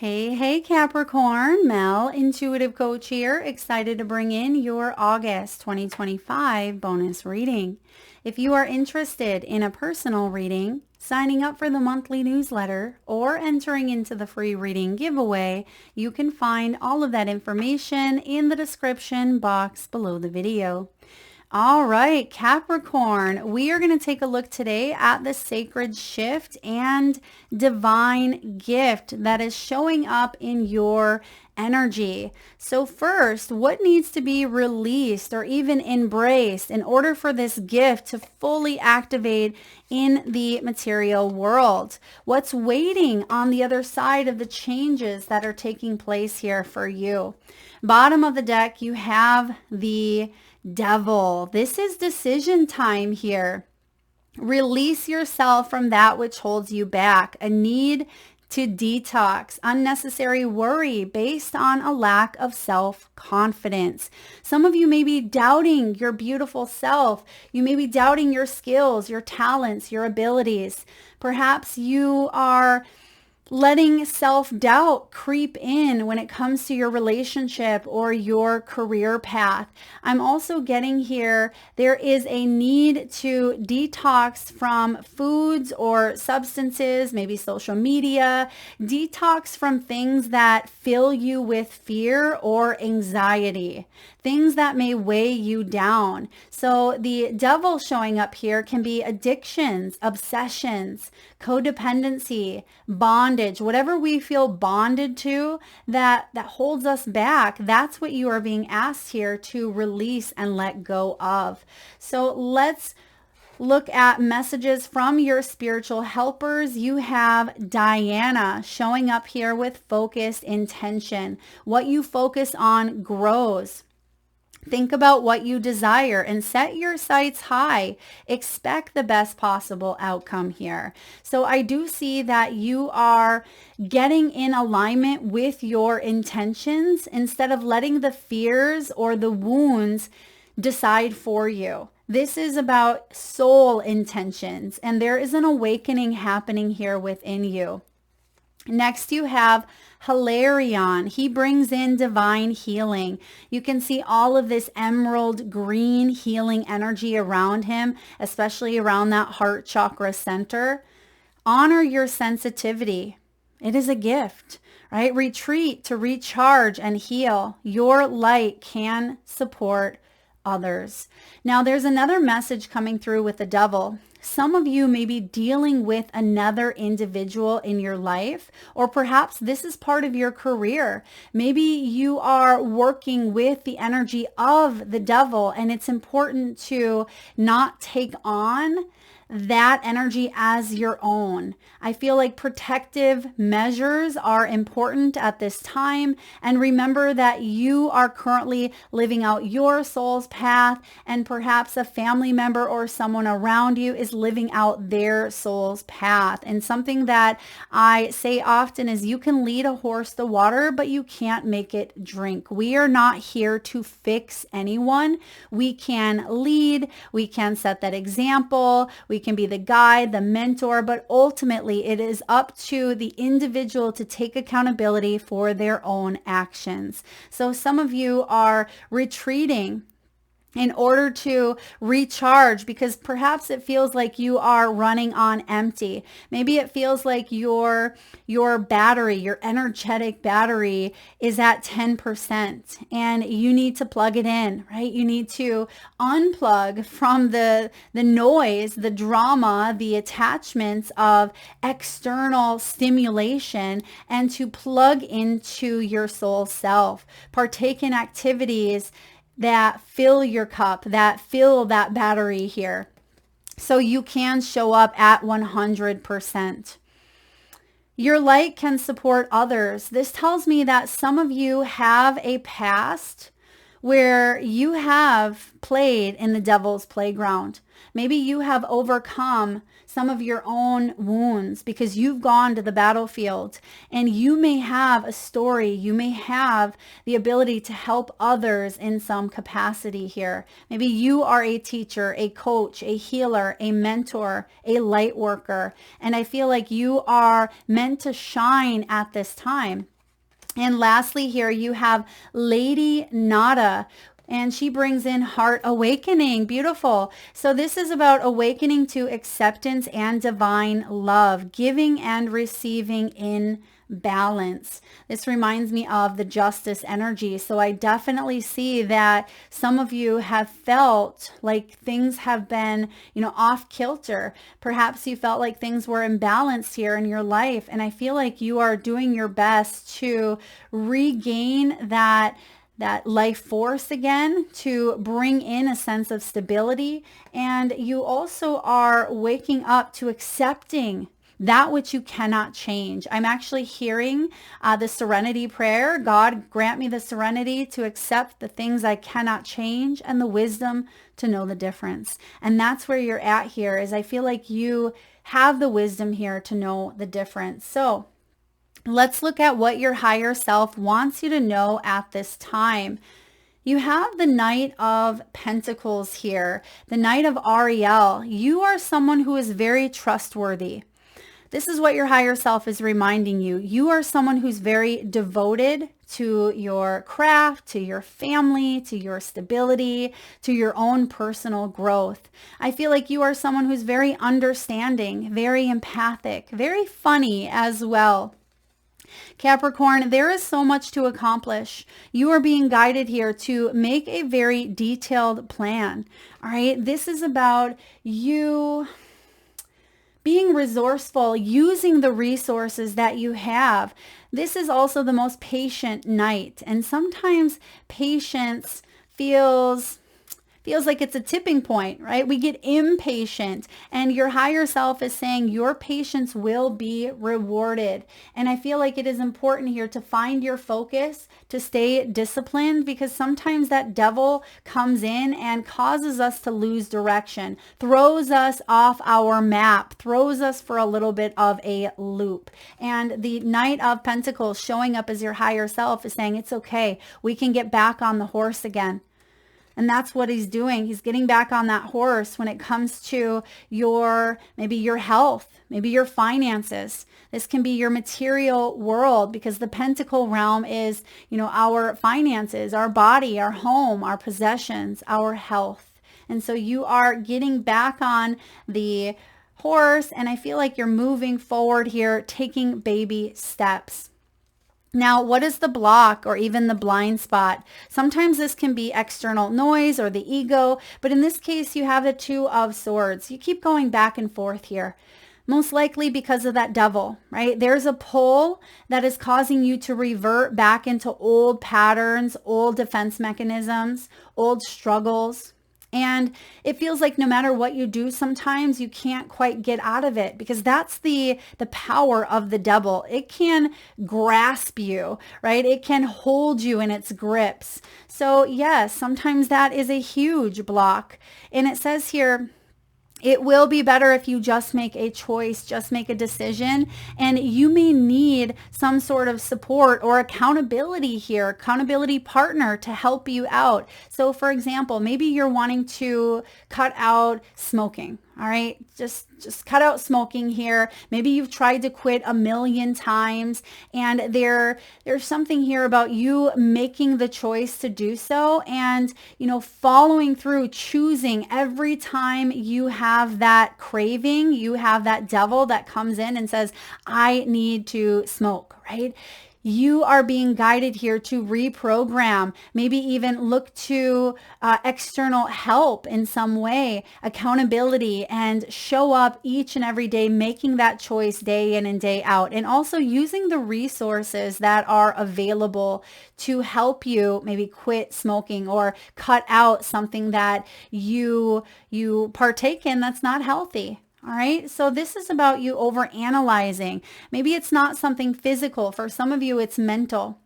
Hey, Capricorn, Mel, Intuitive Coach here, excited to bring in your August 2025 bonus reading. If you are interested in a personal reading, signing up for the monthly newsletter, or entering into the free reading giveaway, you can find all of that information in the description box below the video. All right, Capricorn, we are going to take a look today at the sacred shift and divine gift that is showing up in your energy. So first, what needs to be released or even embraced in order for this gift to fully activate in the material world? What's waiting on the other side of the changes that are taking place here for you? Bottom of the deck, you have the Devil. This is decision time here. Release yourself from that which holds you back. A need to detox, unnecessary worry based on a lack of self-confidence. Some of you may be doubting your beautiful self. You may be doubting your skills, your talents, your abilities. Perhaps you are letting self-doubt creep in when it comes to your relationship or your career path. I'm also getting here, there is a need to detox from foods or substances, maybe social media, detox from things that fill you with fear or anxiety, things that may weigh you down. So the devil showing up here can be addictions, obsessions, codependency, bondage, whatever we feel bonded to that holds us back. That's what you are being asked here to release and let go of. So let's look at messages from your spiritual helpers. You have Diana showing up here with focused intention. What you focus on grows. Think about what you desire and set your sights high. Expect the best possible outcome here. So I do see that you are getting in alignment with your intentions instead of letting the fears or the wounds decide for you. This is about soul intentions, and there is an awakening happening here within you. Next, you have Hilarion. He brings in divine healing. You can see all of this emerald green healing energy around him, especially around that heart chakra center. Honor your sensitivity. It is a gift, right? Retreat to recharge and heal. Your light can support others. Now, there's another message coming through with the devil. Some of you may be dealing with another individual in your life, or perhaps this is part of your career. Maybe you are working with the energy of the devil, and it's important to not take on that energy as your own. I feel like protective measures are important at this time. And remember that you are currently living out your soul's path, and perhaps a family member or someone around you is living out their soul's path. And something that I say often is you can lead a horse to water, but you can't make it drink. We are not here to fix anyone. We can lead, we can set that example, we can be the guide, the mentor, but ultimately it is up to the individual to take accountability for their own actions. So some of you are retreating in order to recharge because perhaps it feels like you are running on empty. Maybe it feels like your battery, your energetic battery is at 10% and you need to plug it in, right? You need to unplug from the noise, the drama, the attachments of external stimulation and to plug into your soul self. Partake in activities that fill your cup, that fill that battery here, so you can show up at 100%. Your light can support others. This tells me that some of you have a past where you have played in the devil's playground. Maybe you have overcome some of your own wounds because you've gone to the battlefield, and you may have a story. You may have the ability to help others in some capacity here. Maybe you are a teacher, a coach, a healer, a mentor, a light worker. And I feel like you are meant to shine at this time. And lastly here, you have Lady Nada, and she brings in heart awakening. Beautiful. So this is about awakening to acceptance and divine love, giving and receiving in balance. This reminds me of the justice energy. So I definitely see that some of you have felt like things have been, off kilter. Perhaps you felt like things were imbalanced here in your life. And I feel like you are doing your best to regain that life force again, to bring in a sense of stability. And you also are waking up to accepting that which you cannot change. I'm actually hearing the serenity prayer. God, grant me the serenity to accept the things I cannot change and the wisdom to know the difference. And that's where you're at here, is I feel like you have the wisdom here to know the difference. So let's look at what your higher self wants you to know at this time. You have the Knight of Pentacles here, the Knight of Ariel. You are someone who is very trustworthy. This is what your higher self is reminding you. You are someone who's very devoted to your craft, to your family, to your stability, to your own personal growth. I feel like you are someone who's very understanding, very empathic, very funny as well. Capricorn, there is so much to accomplish. You are being guided here to make a very detailed plan. All right. This is about you being resourceful, using the resources that you have. This is also the most patient night. And sometimes patience feels like it's a tipping point, right? We get impatient, and your higher self is saying your patience will be rewarded. And I feel like it is important here to find your focus, to stay disciplined, because sometimes that devil comes in and causes us to lose direction, throws us off our map, throws us for a little bit of a loop. And the Knight of Pentacles showing up as your higher self is saying, it's okay. We can get back on the horse again. And that's what he's doing. He's getting back on that horse when it comes to maybe your health, maybe your finances. This can be your material world, because the pentacle realm is, our finances, our body, our home, our possessions, our health. And so you are getting back on the horse, and I feel like you're moving forward here, taking baby steps. Now, what is the block or even the blind spot? Sometimes this can be external noise or the ego, but in this case, you have the Two of Swords. You keep going back and forth here, most likely because of that devil, right? There's a pull that is causing you to revert back into old patterns, old defense mechanisms, old struggles. And it feels like no matter what you do, sometimes you can't quite get out of it, because that's the power of the devil. It can grasp you, right? It can hold you in its grips. So yes, sometimes that is a huge block. And it says here, it will be better if you just make a choice, just make a decision, and you may need some sort of support or accountability here, accountability partner to help you out. So for example, maybe you're wanting to cut out smoking. All right, just cut out smoking here. Maybe you've tried to quit a million times, and there's something here about you making the choice to do so, and following through, choosing every time you have that craving, you have that devil that comes in and says, I need to smoke, right? You are being guided here to reprogram, maybe even look to external help in some way, accountability, and show up each and every day, making that choice day in and day out, and also using the resources that are available to help you maybe quit smoking or cut out something that you partake in that's not healthy. All right. So this is about you over analyzing. Maybe it's not something physical. For some of you, it's mental.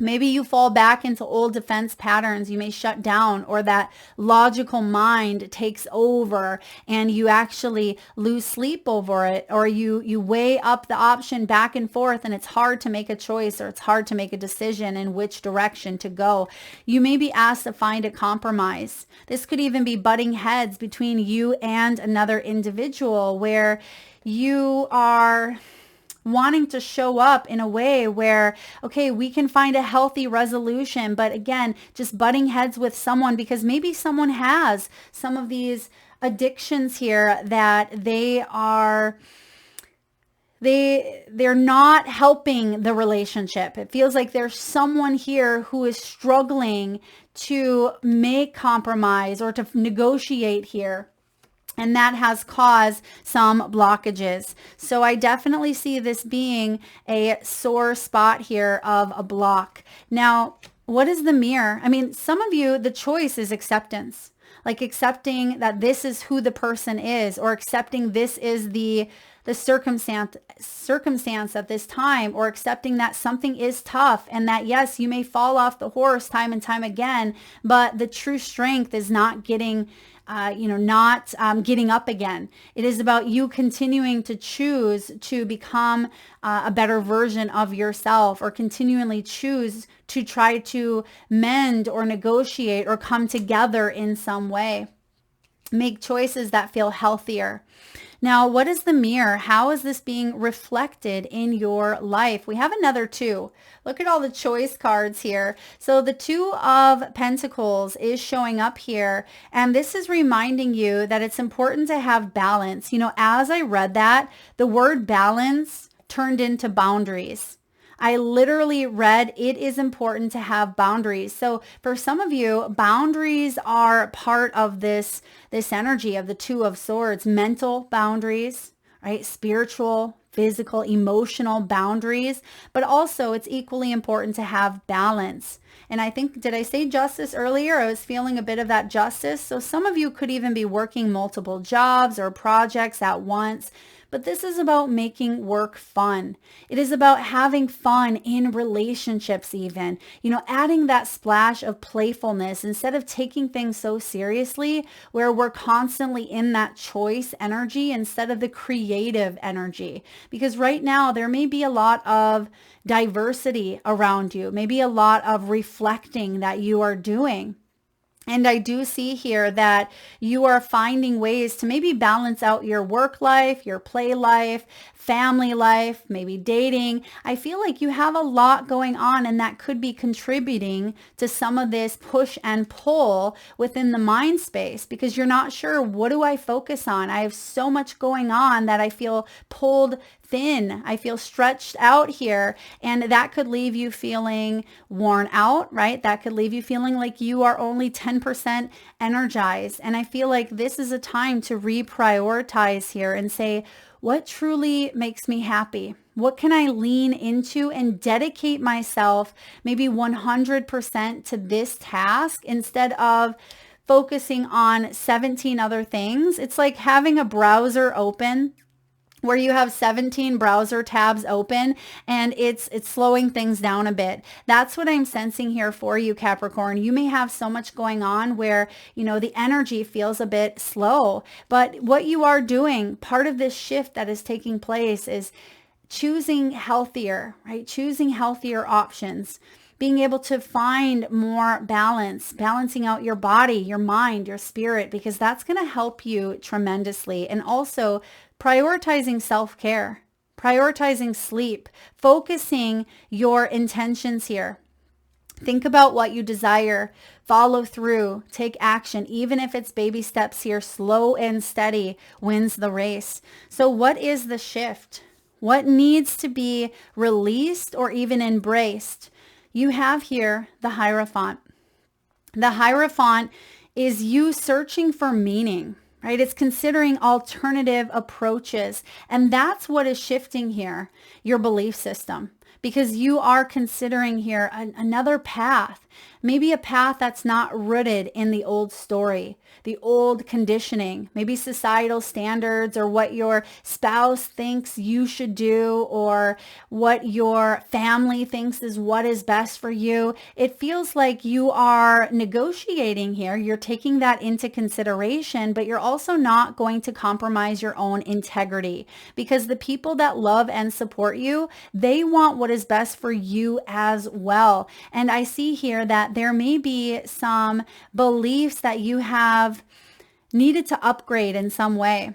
Maybe you fall back into old defense patterns. You may shut down, or that logical mind takes over and you actually lose sleep over it, or you weigh up the option back and forth and it's hard to make a choice, or it's hard to make a decision in which direction to go. You may be asked to find a compromise. This could even be butting heads between you and another individual, where you are wanting to show up in a way where, okay, we can find a healthy resolution, but again, just butting heads with someone because maybe someone has some of these addictions here that they're not helping the relationship. It feels like there's someone here who is struggling to make compromise or to negotiate here. And that has caused some blockages. So I definitely see this being a sore spot here of a block. Now, what is the mirror? I mean, some of you, the choice is acceptance. Like accepting that this is who the person is, or accepting this is the circumstance at this time, or accepting that something is tough and that, yes, you may fall off the horse time and time again, but the true strength is not getting getting up again. It is about you continuing to choose to become a better version of yourself, or continually choose to try to mend or negotiate or come together in some way. Make choices that feel healthier. Now, what is the mirror? How is this being reflected in your life? We have another 2. Look at all the choice cards here. So the 2 of Pentacles is showing up here. And this is reminding you that it's important to have balance. You know, as I read that, the word balance turned into boundaries. I literally read it is important to have boundaries. So for some of you, boundaries are part of this energy of the 2 of Swords, mental boundaries, right? Spiritual, physical, emotional boundaries, but also it's equally important to have balance. And I think, did I say justice earlier? I was feeling a bit of that justice. So some of you could even be working multiple jobs or projects at once. But this is about making work fun. It is about having fun in relationships even. You know, adding that splash of playfulness instead of taking things so seriously, where we're constantly in that choice energy instead of the creative energy. Because right now there may be a lot of diversity around you, maybe a lot of reflecting that you are doing. And I do see here that you are finding ways to maybe balance out your work life, your play life, family life, maybe dating. I feel like you have a lot going on, and that could be contributing to some of this push and pull within the mind space, because you're not sure, what do I focus on? I have so much going on that I feel pulled thin. I feel stretched out here, and that could leave you feeling worn out, right? That could leave you feeling like you are only 10% energized. And I feel like this is a time to reprioritize here and say, what truly makes me happy? What can I lean into and dedicate myself maybe 100% to this task instead of focusing on 17 other things? It's like having a browser open where you have 17 browser tabs open and it's slowing things down a bit. That's what I'm sensing here for you, Capricorn. You may have so much going on where, you know, the energy feels a bit slow, but what you are doing, part of this shift that is taking place, is choosing healthier, right? Choosing healthier options. Being able to find more balance, balancing out your body, your mind, your spirit, because that's going to help you tremendously. And also prioritizing self-care, prioritizing sleep, focusing your intentions here. Think about what you desire, follow through, take action, even if it's baby steps here. Slow and steady wins the race. So what is the shift? What needs to be released or even embraced? You have here the Hierophant. The Hierophant is you searching for meaning, right? It's considering alternative approaches. And that's what is shifting here, your belief system, because you are considering here another path, maybe a path that's not rooted in the old story, the old conditioning, maybe societal standards or what your spouse thinks you should do or what your family thinks is what is best for you. It feels like you are negotiating here. You're taking that into consideration, but you're also not going to compromise your own integrity, because the people that love and support you, they want what is best for you as well. And I see here that there may be some beliefs that you have needed to upgrade in some way.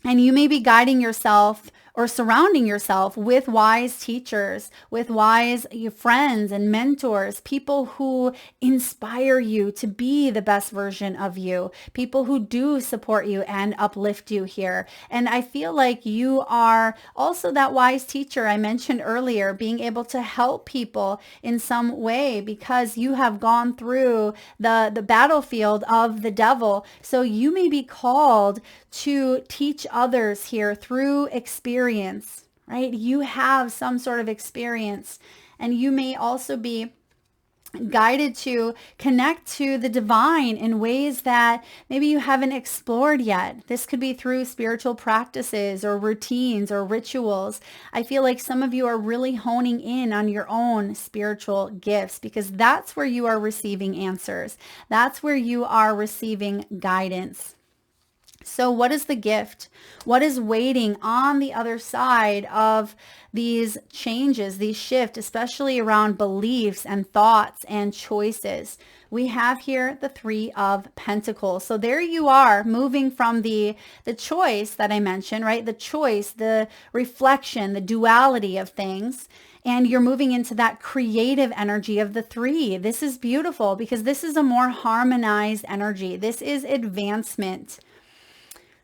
And you may be guiding yourself or surrounding yourself with wise teachers, with wise friends and mentors, people who inspire you to be the best version of you, people who do support you and uplift you here. And I feel like you are also that wise teacher I mentioned earlier, being able to help people in some way because you have gone through the battlefield of the devil. So you may be called to teach others here through experience, right? You have some sort of experience, and you may also be guided to connect to the divine in ways that maybe you haven't explored yet. This could be through spiritual practices or routines or rituals. I feel like some of you are really honing in on your own spiritual gifts because that's where you are receiving answers. That's where you are receiving guidance. So what is the gift? What is waiting on the other side of these changes, these shifts, especially around beliefs and thoughts and choices? We have here the Three of Pentacles. So there you are, moving from the choice that I mentioned, right? The choice, the reflection, the duality of things. And you're moving into that creative energy of the three. This is beautiful because this is a more harmonized energy. This is advancement.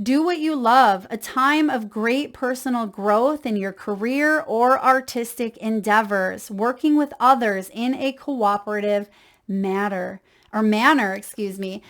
Do what you love, a time of great personal growth in your career or artistic endeavors, working with others in a cooperative manner.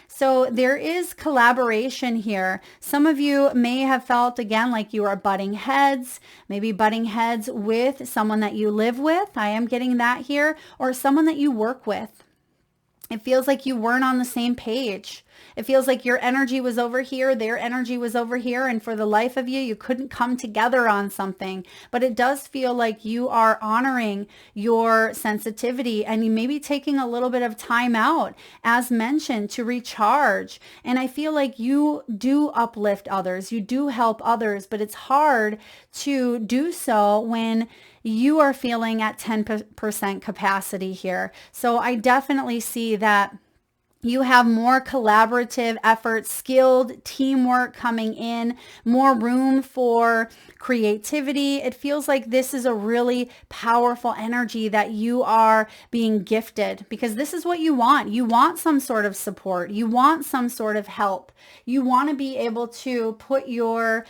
So there is collaboration here. Some of you may have felt again like you are butting heads, maybe butting heads with someone that you live with. I am getting that here, or someone that you work with. It feels like you weren't on the same page. It feels like your energy was over here, their energy was over here, and for the life of you, you couldn't come together on something. But it does feel like you are honoring your sensitivity and you may be taking a little bit of time out, as mentioned, to recharge. And I feel like you do uplift others, you do help others, but it's hard to do so when you are feeling at 10% capacity here. So I definitely see that you have more collaborative efforts, skilled teamwork coming in, more room for creativity. It feels like this is a really powerful energy that you are being gifted because this is what you want. You want some sort of support. You want some sort of help. You want to be able to put your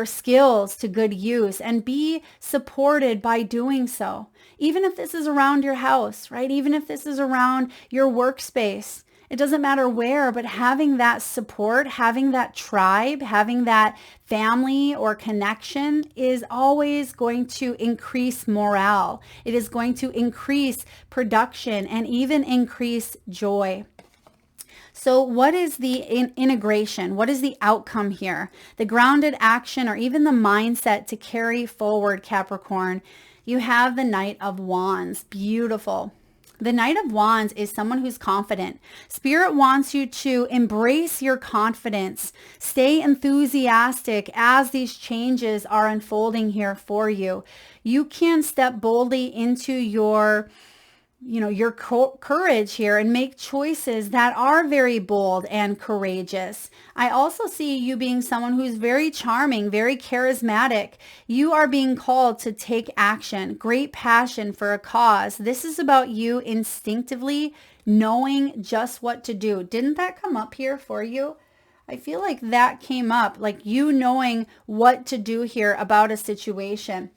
skills to good use and be supported by doing so. Even if this is around your house, right? Even if this is around your workspace. It doesn't matter where, but having that support, having that tribe, having that family or connection is always going to increase morale. It is going to increase production and even increase joy. So what is the integration? What is the outcome here? The grounded action or even the mindset to carry forward, Capricorn. You have the Knight of Wands. Beautiful. The Knight of Wands is someone who's confident. Spirit wants you to embrace your confidence. Stay enthusiastic as these changes are unfolding here for you. You can step boldly into your courage here and make choices that are very bold and courageous. I also see you being someone who's very charming, very charismatic. You are being called to take action, great passion for a cause. This is about you instinctively knowing just what to do. Didn't that come up here for you? I feel like that came up, like you knowing what to do here about a situation.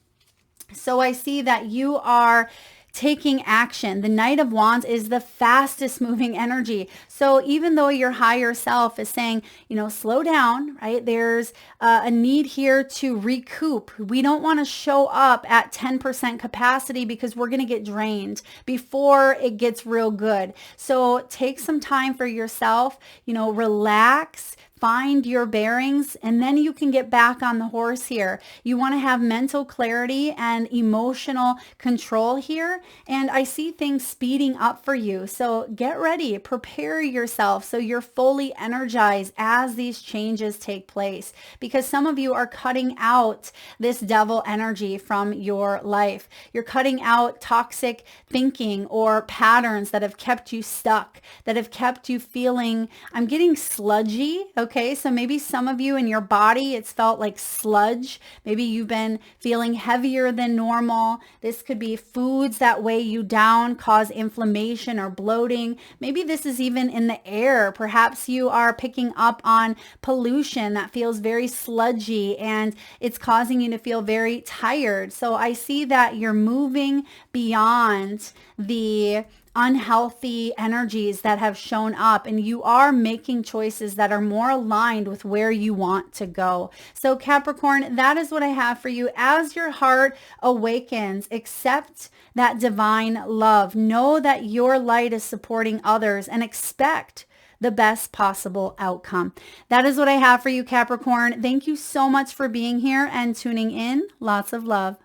So I see that you are taking action. The Knight of Wands is the fastest moving energy. So even though your higher self is saying, slow down, right? There's a need here to recoup. We don't want to show up at 10% capacity because we're going to get drained before it gets real good. So take some time for yourself, relax, find your bearings, and then you can get back on the horse here. You want to have mental clarity and emotional control here. And I see things speeding up for you. So get ready, prepare yourself so you're fully energized as these changes take place, because some of you are cutting out this devil energy from your life. You're cutting out toxic thinking or patterns that have kept you stuck, that have kept you feeling, I'm getting sludgy. Okay, so maybe some of you in your body, it's felt like sludge. Maybe you've been feeling heavier than normal. This could be foods that weigh you down, cause inflammation or bloating. Maybe this is even in the air. Perhaps you are picking up on pollution that feels very sludgy and it's causing you to feel very tired. So I see that you're moving beyond the unhealthy energies that have shown up, and you are making choices that are more aligned with where you want to go. So Capricorn, that is what I have for you. As your heart awakens, accept that divine love. Know that your light is supporting others and expect the best possible outcome. That is what I have for you, Capricorn. Thank you so much for being here and tuning in. Lots of love.